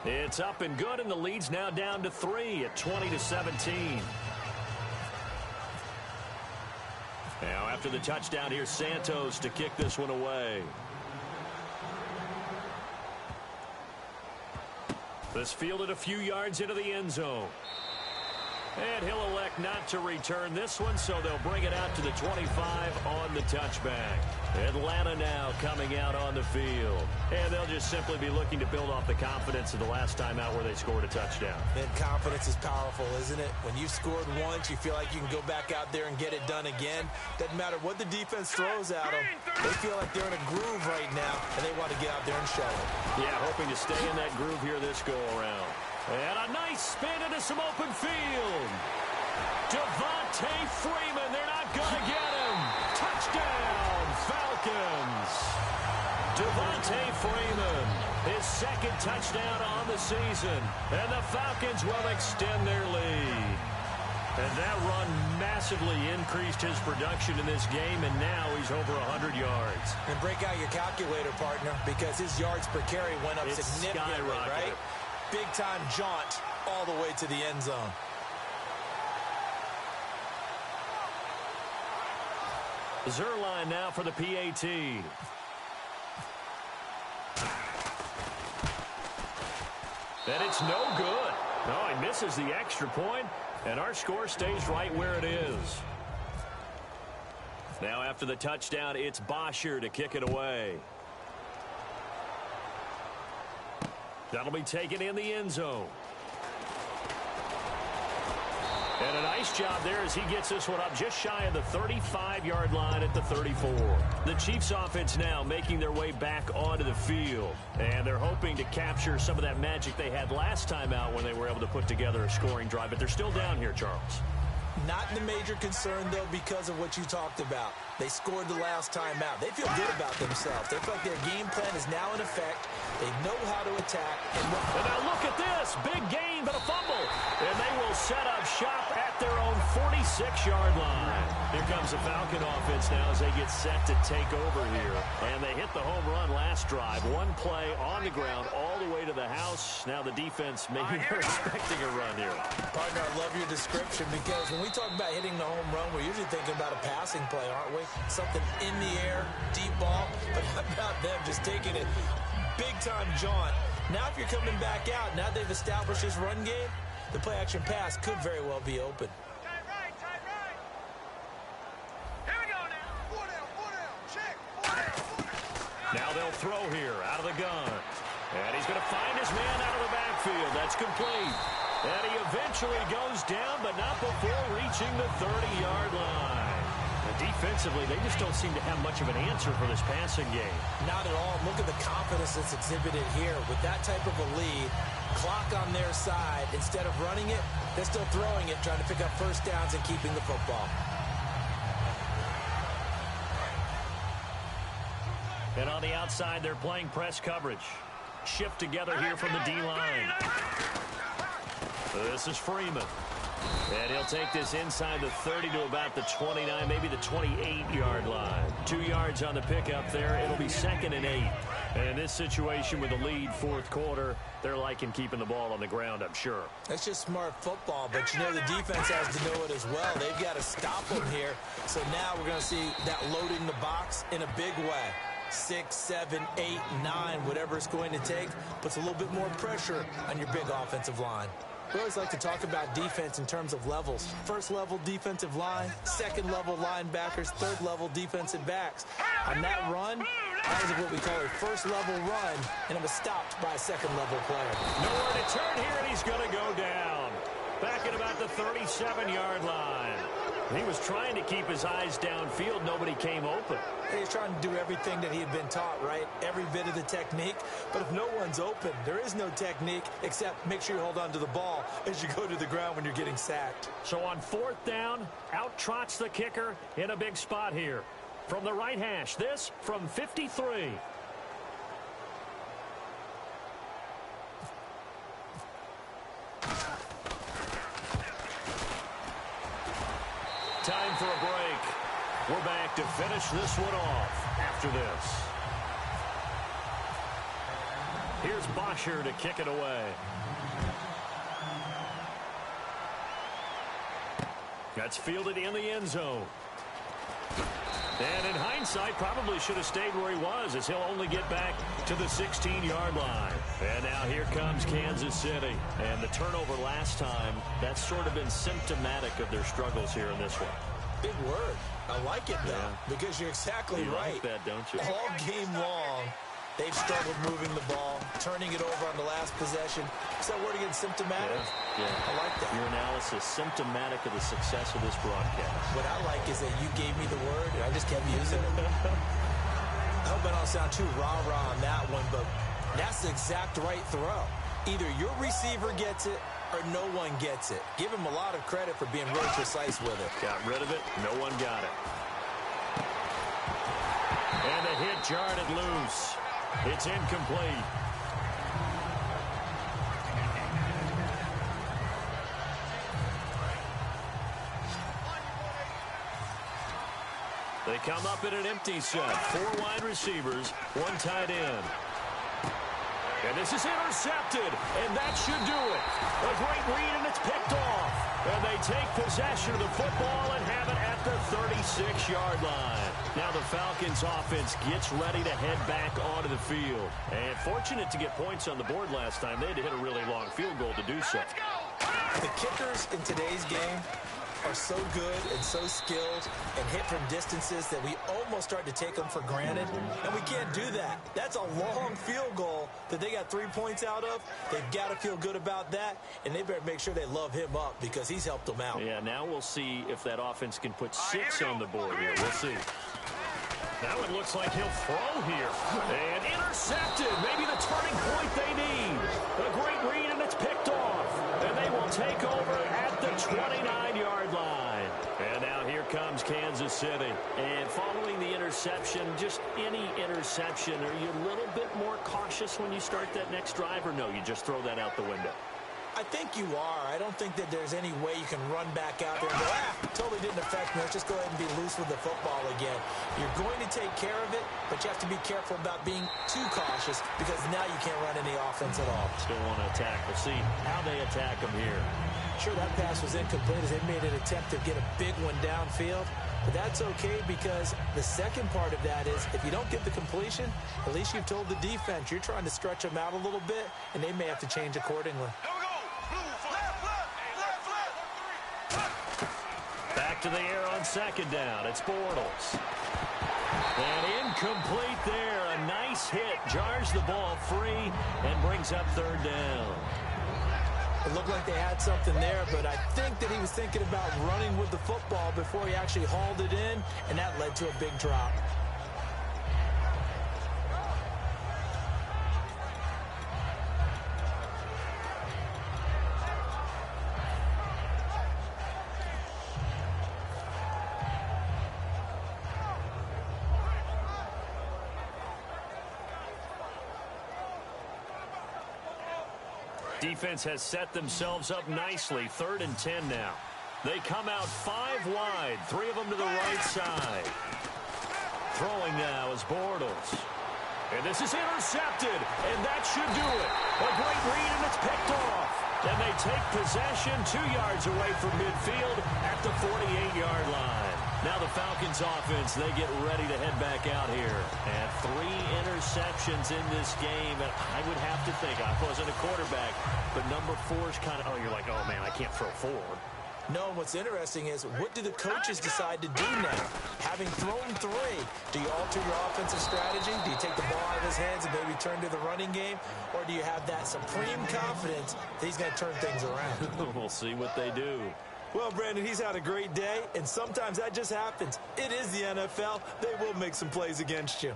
It's up and good, and the lead's now down to 3 at 20-17. Now after the touchdown, here's Santos to kick this one away. This fielded a few yards into the end zone. And he'll elect not to return this one, so they'll bring it out to the 25 on the touchback. Atlanta now coming out on the field. And they'll just simply be looking to build off the confidence of the last time out where they scored a touchdown. And confidence is powerful, isn't it? When you've scored once, you feel like you can go back out there and get it done again. Doesn't matter what the defense throws at them. They feel like they're in a groove right now, and they want to get out there and show it. Yeah, hoping to stay in that groove here this go-around. And a nice spin into some open field. Devontae Freeman, they're not going to get him. Touchdown, Falcons. Devontae Freeman, his second touchdown on the season. And the Falcons will extend their lead. And that run massively increased his production in this game, and now he's over 100 yards. And break out your calculator, partner, because his yards per carry went up significantly, right? Big-time jaunt all the way to the end zone. Zerline now for the PAT. And it's no good. No, he misses the extra point, and our score stays right where it is. Now after the touchdown, it's Bosher to kick it away. That'll be taken in the end zone. And a nice job there as he gets this one up just shy of the 35-yard line at the 34. The Chiefs offense now making their way back onto the field. And they're hoping to capture some of that magic they had last time out when they were able to put together a scoring drive. But they're still down here, Charles. Not the major concern, though, because of what you talked about. They scored the last time out. They feel good about themselves. They feel like their game plan is now in effect. They know how to attack. And now look at this. Big gain, but a fumble. And they will set up shop at their own 46-yard line. Here comes the Falcon offense now as they get set to take over here. And they hit the home run last drive. One play on the ground all the way to the house. Now the defense maybe they're expecting a run here. Partner, I love your description because when we talk about hitting the home run, we're usually thinking about a passing play, aren't we? Something in the air, deep ball. But how about them just taking it big-time jaunt? Now if you're coming back out, now they've established this run game, the play-action pass could very well be open. Tight right, tight right. Here we go now. Four down, check. Four down. Now they'll throw here out of the gun. And he's going to find his man out of the backfield. That's complete. And he eventually goes down, but not before reaching the 30-yard line. And defensively, they just don't seem to have much of an answer for this passing game. Not at all. Look at the confidence that's exhibited here. With that type of a lead, clock on their side, instead of running it, they're still throwing it, trying to pick up first downs and keeping the football. And on the outside, they're playing press coverage. Shift together here from the D-line. This is Freeman. And he'll take this inside the 30 to about the 29, maybe the 28-yard line. 2 yards on the pickup there. It'll be 2nd and 8. And in this situation with the lead, fourth quarter, they're liking keeping the ball on the ground, I'm sure. That's just smart football, but you know the defense has to know it as well. They've got to stop them here. So now we're going to see that loading the box in a big way. 6, 7, 8, 9, whatever it's going to take, puts a little bit more pressure on your big offensive line. We always like to talk about defense in terms of levels. First level defensive line, second level linebackers, third level defensive backs. On that run, that is what we call a first level run, and it was stopped by a second level player. Nowhere to turn here, and he's going to go down. Back at about the 37-yard line. He was trying to keep his eyes downfield. Nobody came open. He's trying to do everything that he had been taught, right? Every bit of the technique. But if no one's open, there is no technique except make sure you hold on to the ball as you go to the ground when you're getting sacked. So on 4th down, out trots the kicker in a big spot here. From the right hash, this from 53. Time for a break. We're back to finish this one off after this. Here's Bosher to kick it away. That's fielded in the end zone. And in hindsight, probably should have stayed where he was, as he'll only get back to the 16-yard line. And now here comes Kansas City. And the turnover last time, that's sort of been symptomatic of their struggles here in this one. Big word. I like it, though, because you're exactly right. You like that, don't you? All game long, they've struggled moving the ball, turning it over on the last possession. Is that word again, symptomatic? Yeah. I like that. Your analysis, symptomatic of the success of this broadcast. What I like is that you gave me the word, and I just kept using it. I hope I don't sound too rah-rah on that one, but that's the exact right throw. Either your receiver gets it or no one gets it. Give him a lot of credit for being really precise with it. Got rid of it. No one got it. And the hit jarred it loose. It's incomplete. They come up in an empty set. 4 wide receivers, 1 tight end. And this is intercepted, and that should do it. A great read, and it's picked off. And they take possession of the football and have it at the 36-yard line. Now the Falcons offense gets ready to head back onto the field. And fortunate to get points on the board last time. They had to hit a really long field goal to do so. The kickers in today's game are so good and so skilled and hit from distances that we almost start to take them for granted, and we can't do that. That's a long field goal that they got 3 points out of. They've got to feel good about that, and they better make sure they love him up because he's helped them out. Yeah, now we'll see if that offense can put 6 on the board here. We'll see. Now it looks like he'll throw here. And intercepted. Maybe the turning point they need. A great read, and it's picked off. And they will take over at the 29-yard line. And now here comes Kansas City. And following the interception, just any interception, are you a little bit more cautious when you start that next drive, or no, you just throw that out the window? I think you are. I don't think that there's any way you can run back out there and go, totally didn't affect me. Let's just go ahead and be loose with the football again. You're going to take care of it, but you have to be careful about being too cautious because now you can't run any offense at all. Still want to attack. We'll see how they attack them here. Sure, that pass was incomplete as they made an attempt to get a big one downfield. But that's okay because the second part of that is if you don't get the completion, at least you've told the defense you're trying to stretch them out a little bit, and they may have to change accordingly. Here we go. Blue, left. to the air on second down. It's Bortles. And incomplete there. A nice hit. Jars the ball free and brings up third down. It looked like they had something there, but I think that he was thinking about running with the football before he actually hauled it in, and that led to a big drop. Defense has set themselves up nicely. 3rd and 10 now. They come out 5 wide. 3 of them to the right side. Throwing now is Bortles. And this is intercepted. And that should do it. A great read, and it's picked off. And they take possession 2 yards away from midfield at the 48-yard line. Now the Falcons offense, they get ready to head back out here. And 3 interceptions in this game. And I would have to think, I wasn't a quarterback, but number 4 is kind of, you're like, oh, man, I can't throw 4. No, what's interesting is, what do the coaches decide to do now? Having thrown 3, do you alter your offensive strategy? Do you take the ball out of his hands and maybe turn to the running game? Or do you have that supreme confidence that he's going to turn things around? We'll see what they do. Well, Brandon, he's had a great day, and sometimes that just happens. It is the NFL. They will make some plays against you.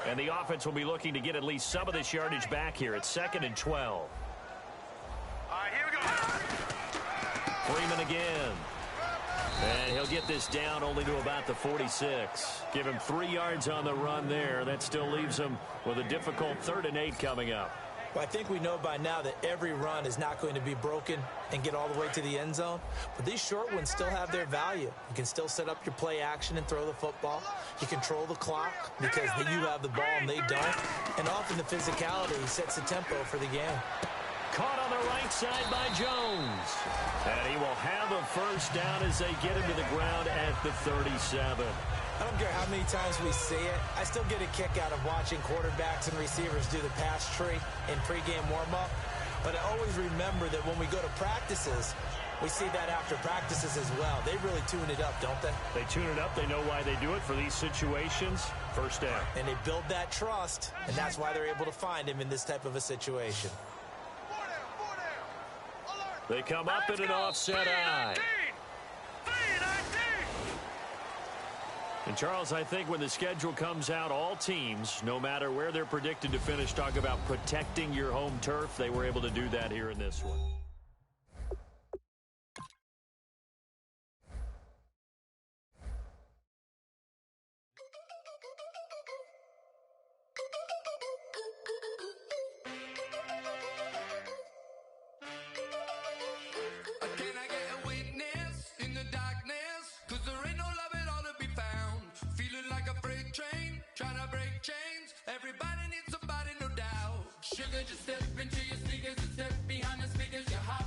And the offense will be looking to get at least some of this yardage back here. It's 2nd and 12. All right, here we go. Freeman again. And he'll get this down only to about the 46. Give him 3 yards on the run there. That still leaves him with a difficult 3rd and 8 coming up. Well, I think we know by now that every run is not going to be broken and get all the way to the end zone. But these short ones still have their value. You can still set up your play action and throw the football. You control the clock because you have the ball and they don't. And often the physicality sets the tempo for the game. Caught on the right side by Jones. And he will have a first down as they get him to the ground at the 37. I don't care how many times we see it. I still get a kick out of watching quarterbacks and receivers do the pass tree in pregame warm-up. But I always remember that when we go to practices, we see that after practices as well. They really tune it up, don't they? They tune it up. They know why they do it for these situations. First down. And they build that trust, and that's why they're able to find him in this type of a situation. They come up in an offset eye. And, Charles, I think when the schedule comes out, all teams, no matter where they're predicted to finish, talk about protecting your home turf. They were able to do that here in this one. Sugar, just step into your sneakers and step behind the speakers. You're hot.